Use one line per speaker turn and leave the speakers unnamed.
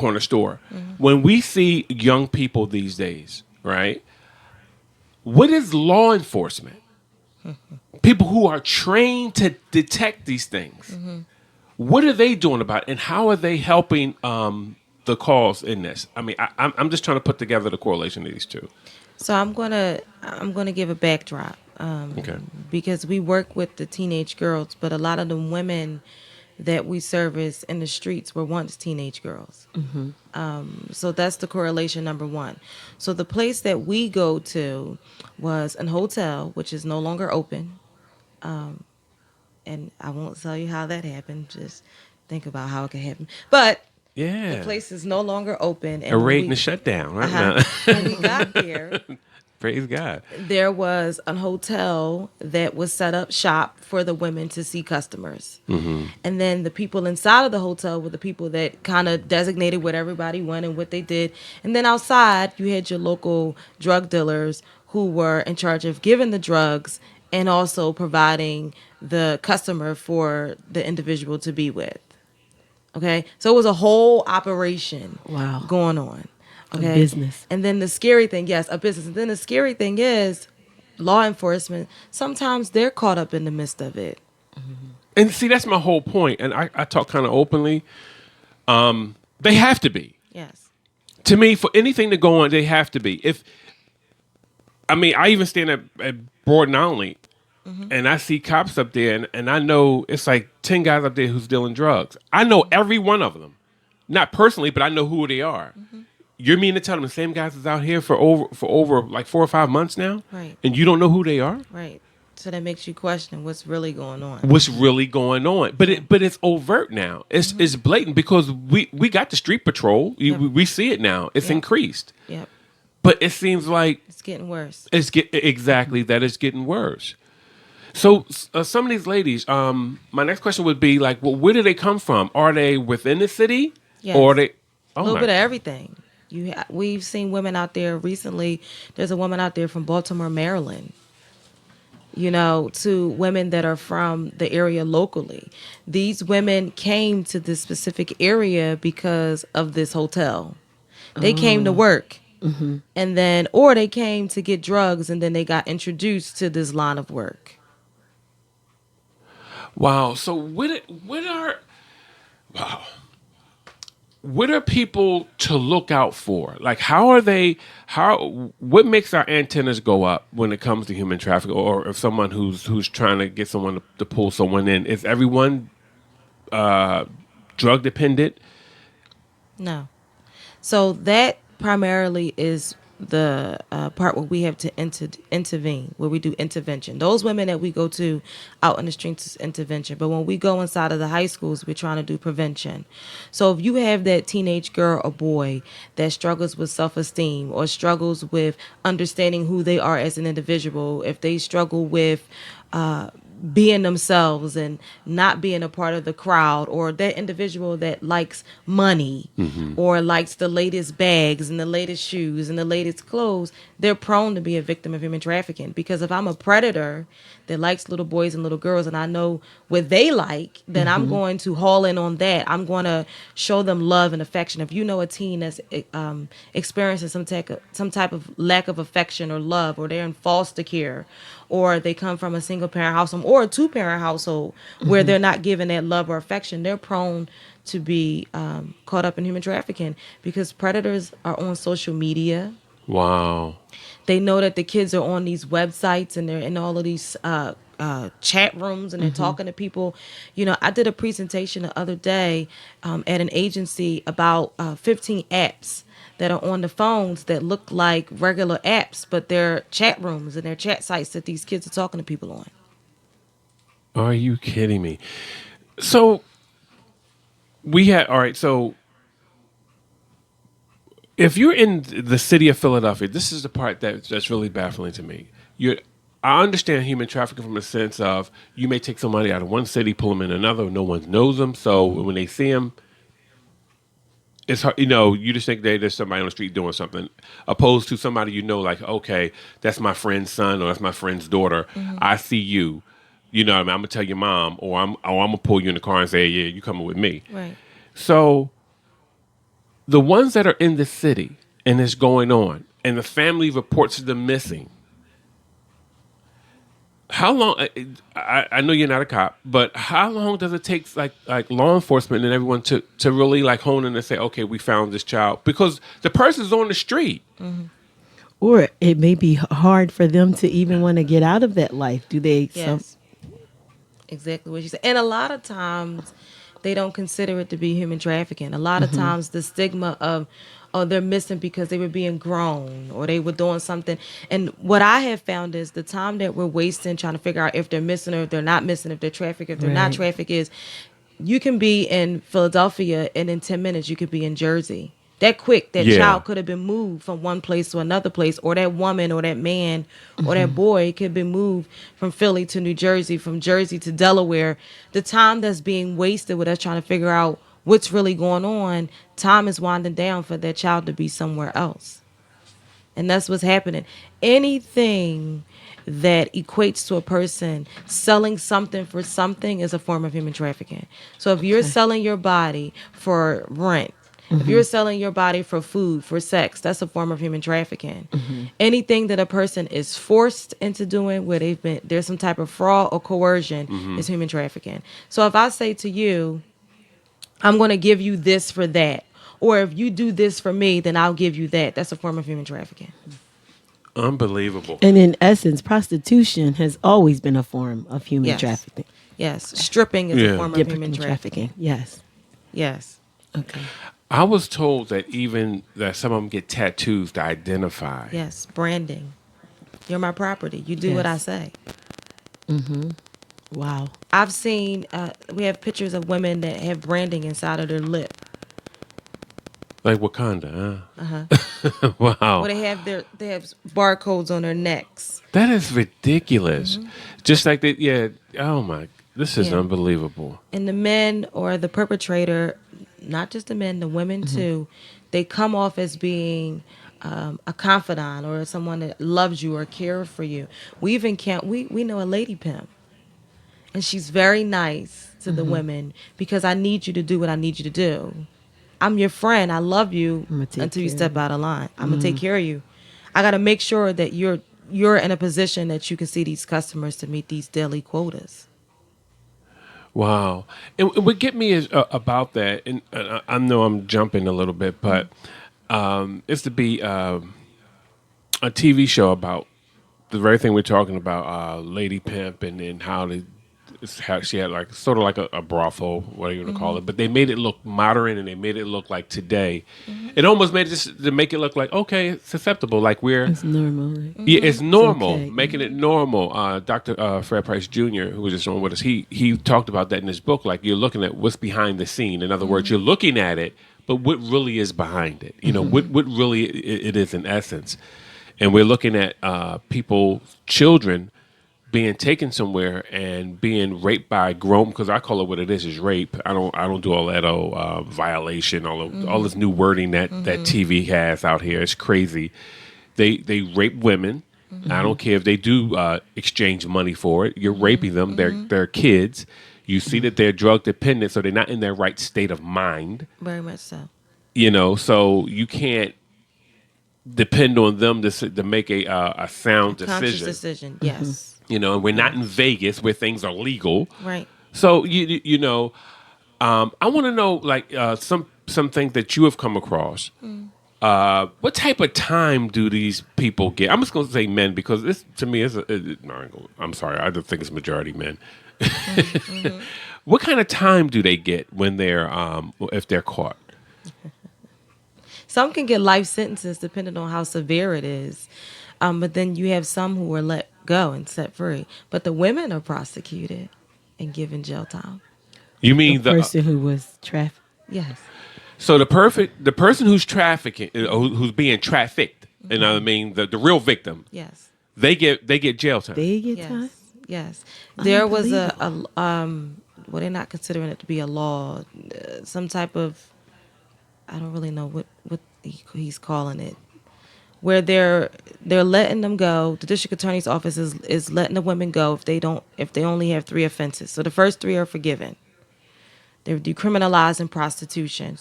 corner store. When we see young people these days, right? What is law enforcement? People who are trained to detect these things. What are they doing about it, and how are they helping the cause in this? I mean, I'm just trying to put together the correlation of these two.
So I'm gonna give a backdrop
Okay.
because we work with the teenage girls, but a lot of the women that we service in the streets were once teenage girls. So that's the correlation number one. So the place that we go to was an hotel, which is no longer open. And I won't tell you how that happened. Just think about how it could happen. But the
Yeah.
place is no longer open.
A raid and a shutdown right now.
When we got there,
Praise God.
there was a hotel that was set up shop for the women to see customers. And then the people inside of the hotel were the people that kind of designated what everybody went and what they did. And then outside, you had your local drug dealers who were in charge of giving the drugs and also providing the customer for the individual to be with. Okay? So it was a whole operation
Wow.
going on. Okay.
A business.
And then the scary thing, yes, a business. And then the scary thing is law enforcement, sometimes they're caught up in the midst of it.
And see, that's my whole point. And I talk kind of openly. They have to be.
Yes.
To me, for anything to go on, they have to be. I even stand at Broad Only, and I see cops up there, and I know it's like 10 guys up there who's dealing drugs. I know every one of them. Not personally, but I know who they are. You mean to tell them the same guys is out here for over like 4 or 5 months now?
Right.
And you don't know who they are?
Right. So that makes you question what's really going on.
What's really going on? But it's overt now. It's blatant because we got the street patrol. We see it now. It's increased.
Yep.
But it seems like
It's getting worse.
exactly that it's getting worse. So some of these ladies, my next question would be like, well, where do they come from? Are they within the city?
Yes.
Or are they?
A little bit of everything. We've seen women out there recently. There's a woman out there from Baltimore, Maryland. To women that are from the area locally. These women came to this specific area because of this hotel. They came to work. And then, or they came to get drugs and then they got introduced to this line of work.
Wow. So what are people to look out for? Like, what makes our antennas go up when it comes to human trafficking, or if someone who's trying to get someone to pull someone in? Is everyone drug dependent?
No. So that primarily is the part where we have to intervene, where we do intervention. Those women that we go to out in the streets is intervention. But when we go inside of the high schools, we're trying to do prevention. So if you have that teenage girl or boy that struggles with self-esteem or struggles with understanding who they are as an individual, if they struggle with being themselves and not being a part of the crowd, or that individual that likes money or likes the latest bags and the latest shoes and the latest clothes, they're prone to be a victim of human trafficking. Because if I'm a predator that likes little boys and little girls and I know what they like, then I'm going to haul in on that. I'm going to show them love and affection. If you know a teen that's experiencing some type of lack of affection or love, or they're in foster care, or they come from a single parent household or a 2-parent household where they're not given that love or affection, they're prone to be caught up in human trafficking, because predators are on social media.
Wow.
They know that the kids are on these websites and they're in all of these chat rooms and they're talking to people. I did a presentation the other day at an agency about 15 apps that are on the phones that look like regular apps, but they're chat rooms and they're chat sites that these kids are talking to people on.
Are you kidding me? So all right, so if you're in the city of Philadelphia, this is the part that's really baffling to me. I understand human trafficking from the sense of you may take somebody out of one city, pull them in another, no one knows them, so when they see them, it's hard, you just think there's somebody on the street doing something, opposed to somebody like, okay, that's my friend's son or that's my friend's daughter. I see you. I'm gonna tell your mom, or I'm gonna pull you in the car and say, yeah, you coming with me.
Right.
So the ones that are in the city and it's going on, and the family reports them missing. How long? I know you're not a cop, but how long does it take, like law enforcement and everyone to really like hone in and say, okay, we found this child, because the person's on the street.
Or it may be hard for them to even want to get out of that life. Do they?
Yes. Exactly what you said. And a lot of times they don't consider it to be human trafficking. A lot of times the stigma of, oh, they're missing because they were being grown or they were doing something. And what I have found is the time that we're wasting trying to figure out if they're missing or if they're not missing, if they're trafficked, if they're not trafficked, is you can be in Philadelphia and in 10 minutes you could be in Jersey. That quick, that child could have been moved from one place to another place, or that woman or that man or that boy could have been moved from Philly to New Jersey, from Jersey to Delaware. The time that's being wasted with us trying to figure out what's really going on, time is winding down for that child to be somewhere else. And that's what's happening. Anything that equates to a person selling something for something is a form of human trafficking. So if you're selling your body for rent, if you're selling your body for food, for sex, that's a form of human trafficking. Anything that a person is forced into doing where there's some type of fraud or coercion is human trafficking. So if I say to you, I'm going to give you this for that, or if you do this for me, then I'll give you that, that's a form of human trafficking.
Unbelievable.
And in essence, prostitution has always been a form of human trafficking.
Yes. Stripping is a form of human trafficking.
Yes.
Yes.
Okay.
I was told that even that some of them get tattoos to identify.
Yes. Branding. You're my property. You do what I say.
Wow.
I've seen, we have pictures of women that have branding inside of their lip.
Like Wakanda, huh? Wow.
Or they have barcodes on their necks.
That is ridiculous. Just like that, oh my, this is unbelievable.
And the men or the perpetrator, not just the men, the women too, they come off as being a confidant or someone that loves you or cares for you. We even we know a lady pimp. And she's very nice to the women because I need you to do what I need you to do. I'm your friend. I love you until you step out of line. I'm going to take care of you. I got to make sure that you're in a position that you can see these customers to meet these daily quotas.
Wow. And what get me is about that, and I know I'm jumping a little bit, but it's to be a TV show about the very thing we're talking about, Lady Pimp, and how she had like sort of like a brothel, whatever you want to call it, but they made it look modern and they made it look like today. It almost made it just to make it look like, okay, it's acceptable, like
it's normal.
yeah, it's normal,
It's okay.
making it normal. Dr. Fred Price Jr., who was just on with us, he talked about that in his book. Like, you're looking at what's behind the scene. In other words, you're looking at it, but what really is behind it? You know, what really it is in essence. And we're looking at children being taken somewhere and being raped by grown, because I call it what it is rape. I don't do all that violation, all this new wording that TV has out here. It's crazy. They rape women. I don't care if they do exchange money for it. You're raping them. They're kids. You see that they're drug dependent, so they're not in their right state of mind.
Very much so.
You know, so you can't depend on them to make a sound
Conscious
decision.
decision, yes.
You know, and we're not in Vegas where things are legal.
Right.
So, you know, I want to know, like, something that you have come across. What type of time do these people get? I'm just going to say men, because this, to me, I'm sorry. I just think it's majority men. What kind of time do they get when if they're caught?
Some can get life sentences depending on how severe it is. But then you have some who are let go and set free. But the women are prosecuted and given jail time.
You mean
the person who was trafficked?
Yes.
So the person who's trafficking, who's being trafficked, and I mean the real victim.
Yes.
They get jail time.
They get time.
Yes. There was well, they're not considering it to be a law, some type of, I don't really know what he's calling it, where they're letting them go. The district attorney's office is letting the women go if they only have 3 offenses. So the first 3 are forgiven. They're decriminalizing prostitution.